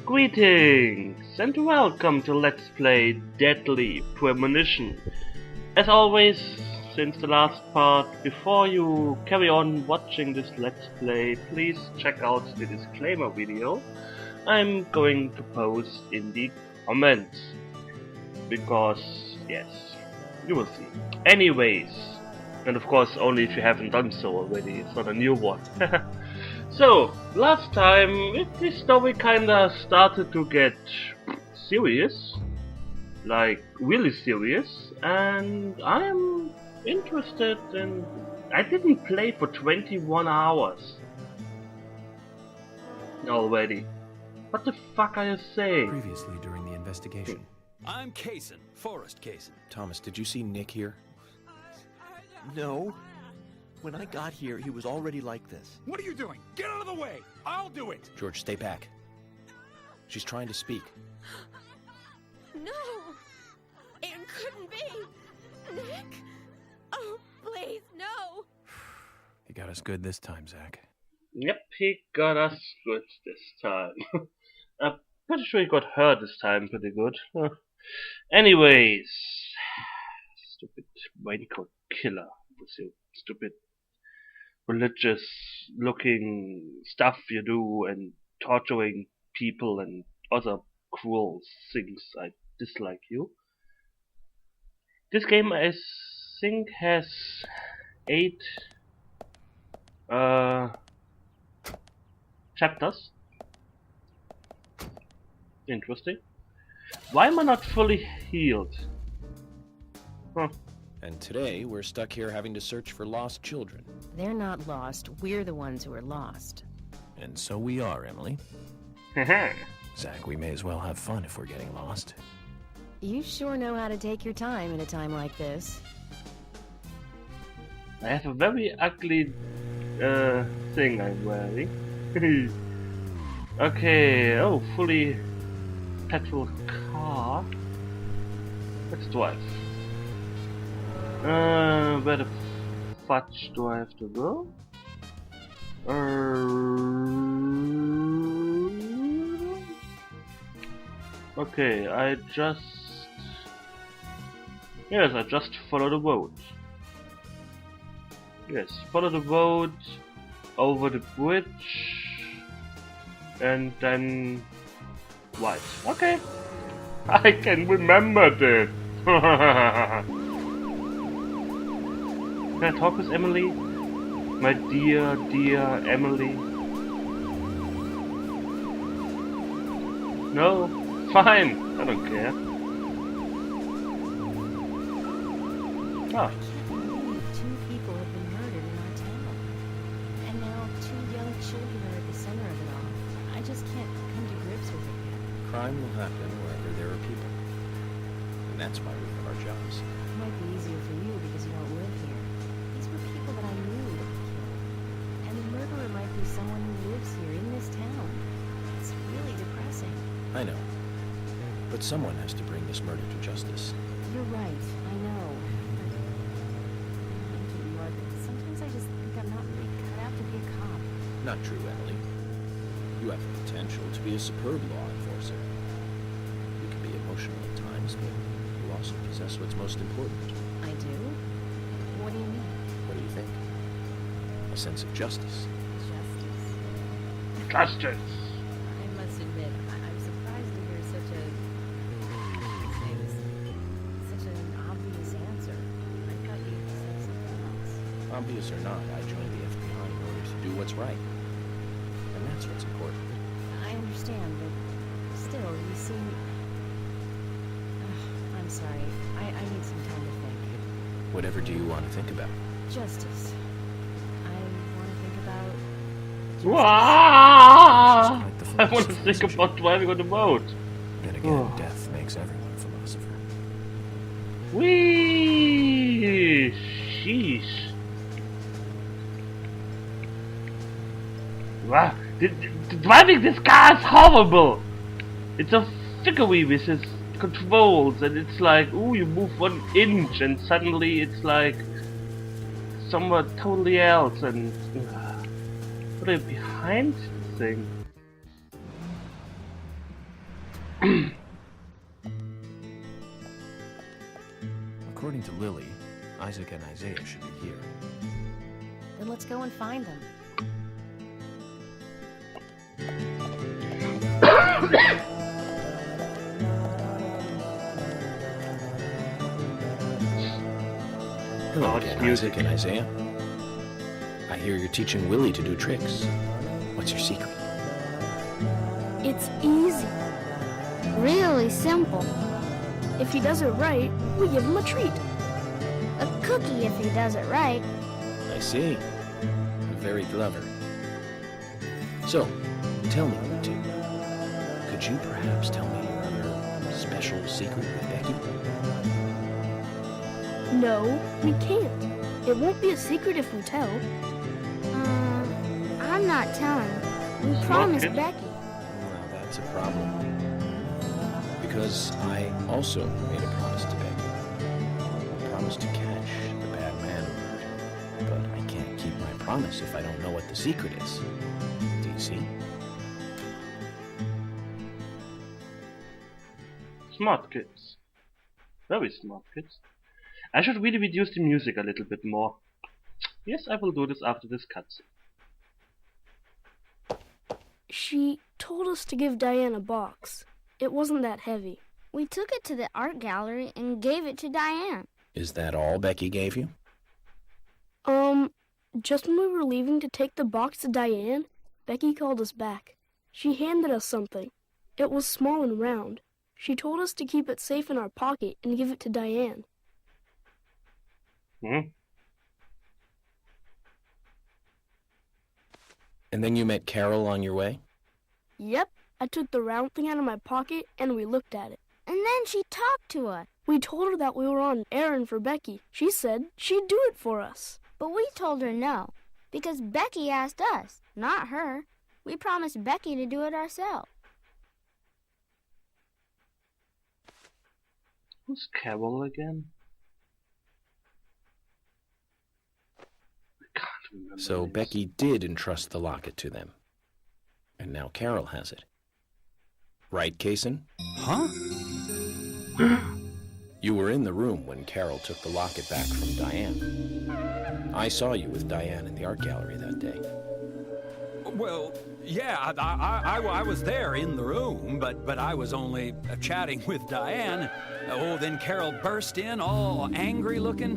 Greetings and welcome to Let's Play Deadly Premonition. As always, since the last part, before you carry on watching this Let's Play, please check out the disclaimer video I'm going to post in the comments. Because, yes, you will see. Anyways, and of course only if you haven't done so already, it's not a new one. So, last time, this story kinda started to get serious, like really serious, and I am interested in... I didn't play for 21 hours already. What the fuck are you saying? Previously during the investigation. I'm Kaysen, Forrest Kaysen. Thomas, did you see Nick here? No. When I got here, he was already like this. What are you doing? Get out of the way! I'll do it! George, stay back. She's trying to speak. No! It couldn't be! Nick! Oh, please, no! He got us good this time, Zach. Yep, he got us good this time. I'm pretty sure he got her this time pretty good. Anyways, stupid raincoat killer with your stupid religious looking stuff you do and torturing people and other cruel things. I dislike you. This game I think has 8 chapters. Interesting. Why am I not fully healed? Huh. And today, we're stuck here having to search for lost children. They're not lost. We're the ones who are lost. And so we are, Emily. Haha. Zach, we may as well have fun if we're getting lost. You sure know how to take your time in a time like this. I have a very ugly thing I'm wearing. Okay, oh, fully petrol car. Let's drive. Where the fudge do I have to go? Okay, I just follow the road. Yes, follow the road over the bridge and then right. Okay, I can remember this. Can I talk with Emily? My dear, dear Emily. No? Fine! I don't care. Ah. 2 people have been murdered in our town. And now 2 young children are at the center of it all. I just can't come to grips with it yet. Crime will happen wherever there are people. And that's why we have our jobs. It might be easier for you because you don't live here. These were people that I knew were killed. And the murderer might be someone who lives here in this town. It's really depressing. I know. But someone has to bring this murder to justice. You're right, I know. But sometimes I just think I'm not really cut out to be a cop. Not true, Emily. You have the potential to be a superb law enforcer. You can be emotional at times, but you also possess what's most important. I do? What do you mean? What do you think? A sense of justice. Justice. Justice! I must admit, I'm surprised to hear such an obvious answer. I thought you'd say something else. Obvious or not, I joined the FBI in order to do what's right. And that's what's important. I understand, but still, you seem... I'm sorry. I need some time to think. Whatever do you want to think about? Justice. I want to think about... Wah! Like the I want to philosopher's think about driving on the boat. Then again, death makes everyone a philosopher. Whee! Sheesh. Wow. The driving this car is horrible. It's a figurine with his controls, and it's like, ooh, you move 1 inch, and suddenly it's like somewhere totally else. And what are you behind this thing? According to Lily, Isaac and Isaiah should be here. Then let's go and find them. Hello Oh, it's again, music. Isaac and Isaiah. I hear you're teaching Willie to do tricks. What's your secret? It's easy. Really simple. If he does it right, we give him a treat. A cookie if he does it right. I see. Very clever. So, tell me, you two. Could you perhaps tell me your other special secret with Becky? No, we can't. It won't be a secret if we tell. I'm not telling. We Smart promised kid. Becky. Well, that's a problem. Because I also made a promise to Becky. I promised to catch the bad man who hurt her. But I can't keep my promise if I don't know what the secret is. Do you see? Smart kids. Very smart kids. I should really reduce the music a little bit more. Yes, I will do this after this cutscene. She told us to give Diane a box. It wasn't that heavy. We took it to the art gallery and gave it to Diane. Is that all Becky gave you? Just when we were leaving to take the box to Diane, Becky called us back. She handed us something. It was small and round. She told us to keep it safe in our pocket and give it to Diane. And then you met Carol on your way? Yep, I took the round thing out of my pocket and we looked at it. And then she talked to us. We told her that we were on an errand for Becky. She said she'd do it for us. But we told her no, because Becky asked us, not her. We promised Becky to do it ourselves. Who's Carol again? I can't remember. So names. Becky did entrust the locket to them. And now Carol has it. Right, Kaysen? Huh? You were in the room when Carol took the locket back from Diane. I saw you with Diane in the art gallery that day. Well, yeah, I was there in the room, but I was only chatting with Diane. Oh, then Carol burst in, all angry looking.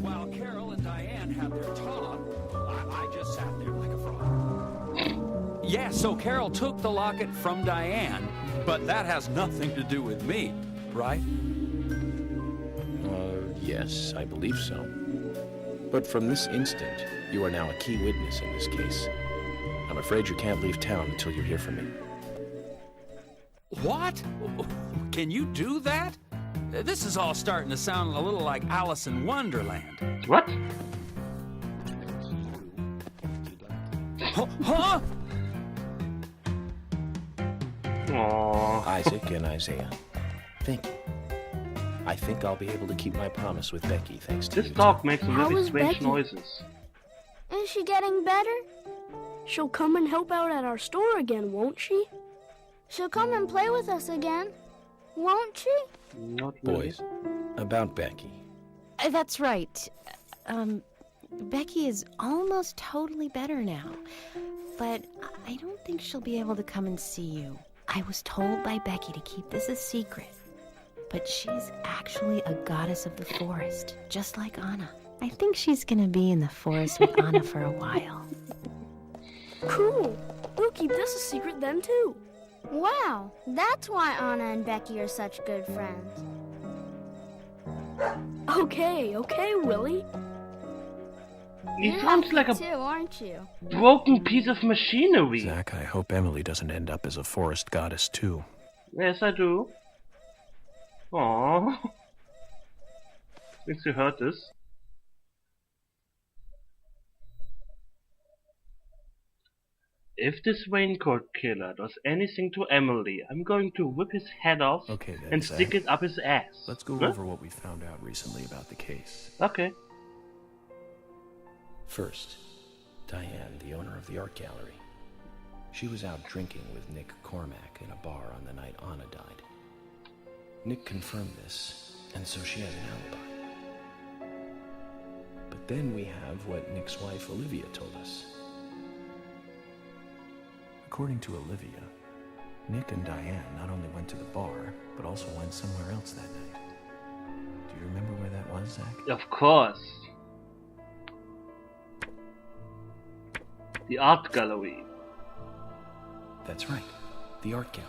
While Carol and Diane had their talk, I just sat there like a frog. Yeah, so Carol took the locket from Diane, but that has nothing to do with me, right? Yes, I believe so. But from this instant, you are now a key witness in this case. I'm afraid you can't leave town until you hear from me. What? Can you do that? This is all starting to sound a little like Alice in Wonderland. What? Huh? Aww. Isaac and Isaiah, thank you. I think I'll be able to keep my promise with Becky thanks to This you. dog makes some How really is strange Becky? noises. Is she getting better? She'll come and help out at our store again, won't she? She'll come and play with us again, won't she? Not really. Boys, about Becky. That's right. Becky is almost totally better now. But I don't think she'll be able to come and see you. I was told by Becky to keep this a secret. But she's actually a goddess of the forest, just like Anna. I think she's gonna be in the forest with Anna for a while. Cool. We'll keep this a secret then, too. Wow, that's why Anna and Becky are such good friends. Okay, Willie. He You're sounds happy like a too, aren't you? broken piece of machinery. Zach, I hope Emily doesn't end up as a forest goddess too. Yes, I do. Aww. Thinks you heard this. If this raincoat killer does anything to Emily, I'm going to whip his head off Okay then, and Zach. stick it up his ass. Let's go Huh? over what we found out recently about the case. Okay. First, Diane, the owner of the art gallery. She was out drinking with Nick Cormack in a bar on the night Anna died. Nick confirmed this, and so she has an alibi. But then we have what Nick's wife Olivia told us. According to Olivia, Nick and Diane not only went to the bar, but also went somewhere else that night. Do you remember where that was, Zach? Of course. The art gallery. That's right, the art gallery.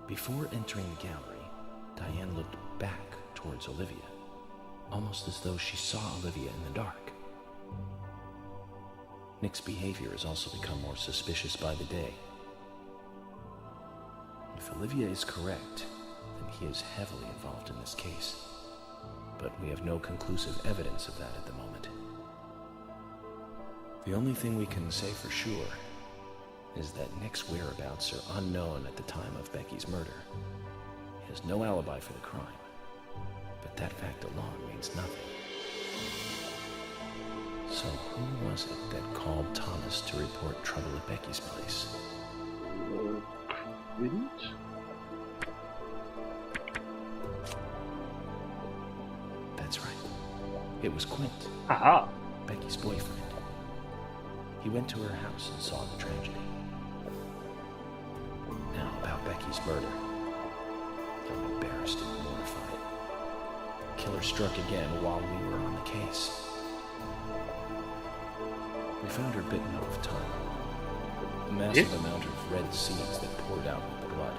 Before entering the gallery, Diane looked back towards Olivia, almost as though she saw Olivia in the dark. Nick's behavior has also become more suspicious by the day. If Olivia is correct, then he is heavily involved in this case. But we have no conclusive evidence of that at the moment. The only thing we can say for sure is that Nick's whereabouts are unknown at the time of Becky's murder. He has no alibi for the crime, but that fact alone means nothing. So who was it that called Thomas to report trouble at Becky's place? Quint? That's right. It was Quint, Aha! Becky's boyfriend. He went to her house and saw the tragedy. Now about Becky's murder. I'm embarrassed and mortified. The killer struck again while we were on the case. We found her bitten off tongue. A massive amount of red seeds that poured out with the blood.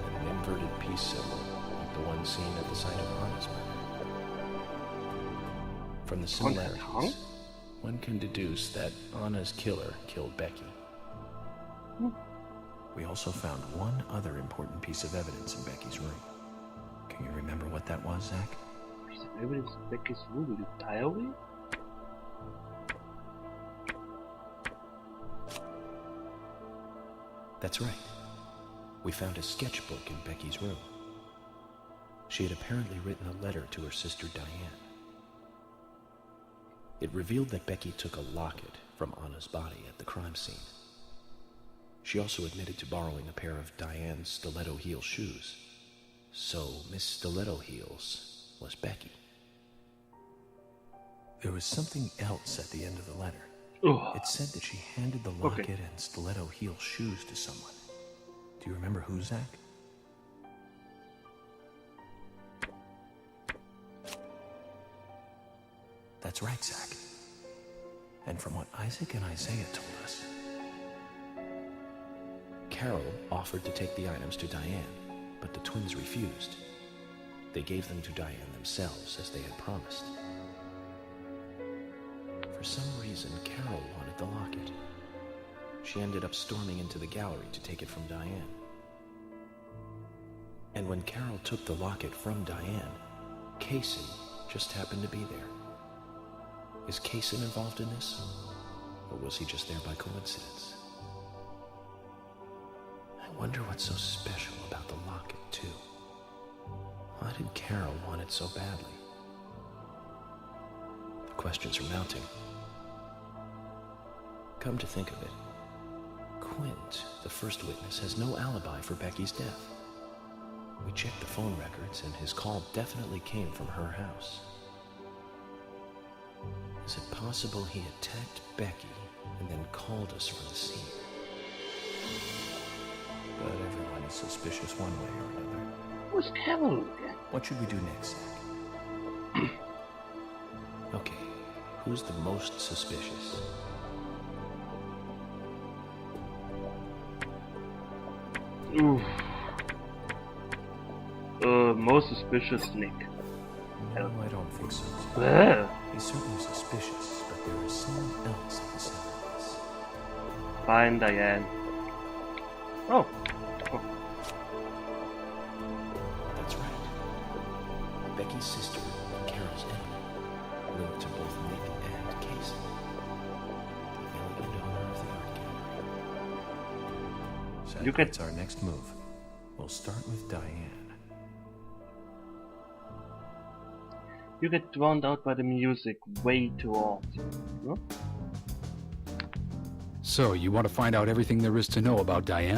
And an inverted peace symbol, like the one seen at the site of Anna's murder. From the similarities, one can deduce that Anna's killer killed Becky. We also found one other important piece of evidence in Becky's room. Can you remember what that was, Zach? Piece of evidence in Becky's room, the diary? That's right. We found a sketchbook in Becky's room. She had apparently written a letter to her sister Diane. It revealed that Becky took a locket from Anna's body at the crime scene. She also admitted to borrowing a pair of Diane's stiletto heel shoes. So Miss Stiletto Heels was Becky. There was something else at the end of the letter. Oh. It said that she handed the locket and stiletto heel shoes to someone. Do you remember who, Zach? That's right, Zach. And from what Isaac and Isaiah told us, Carol offered to take the items to Diane, but the twins refused. They gave them to Diane themselves, as they had promised. For some reason, Carol wanted the locket. She ended up storming into the gallery to take it from Diane. And when Carol took the locket from Diane, Kaysen just happened to be there. Is Kaysen involved in this? Or was he just there by coincidence? I wonder what's so special about the locket, too. Why did Carol want it so badly? The questions are mounting. Come to think of it, Quint, the first witness, has no alibi for Becky's death. We checked the phone records, and his call definitely came from her house. Is it possible he attacked Becky and then called us from the scene? but everyone is suspicious one way or another. Who's Carol again? What should we do next, Zach? Okay, who's the most suspicious? Oof. Most suspicious Nick. No, I don't think so. He's certainly suspicious, but there is someone else at the center of this. Fine, Diane. Oh. That's right. Becky's sister and Carol's enemy, linked to both Nick and Casey. The elegant owner of the art gallery. Zach, You could- that's our next move. We'll start with Diane. You get drowned out by the music way too often. No? So, you want to find out everything there is to know about Diane?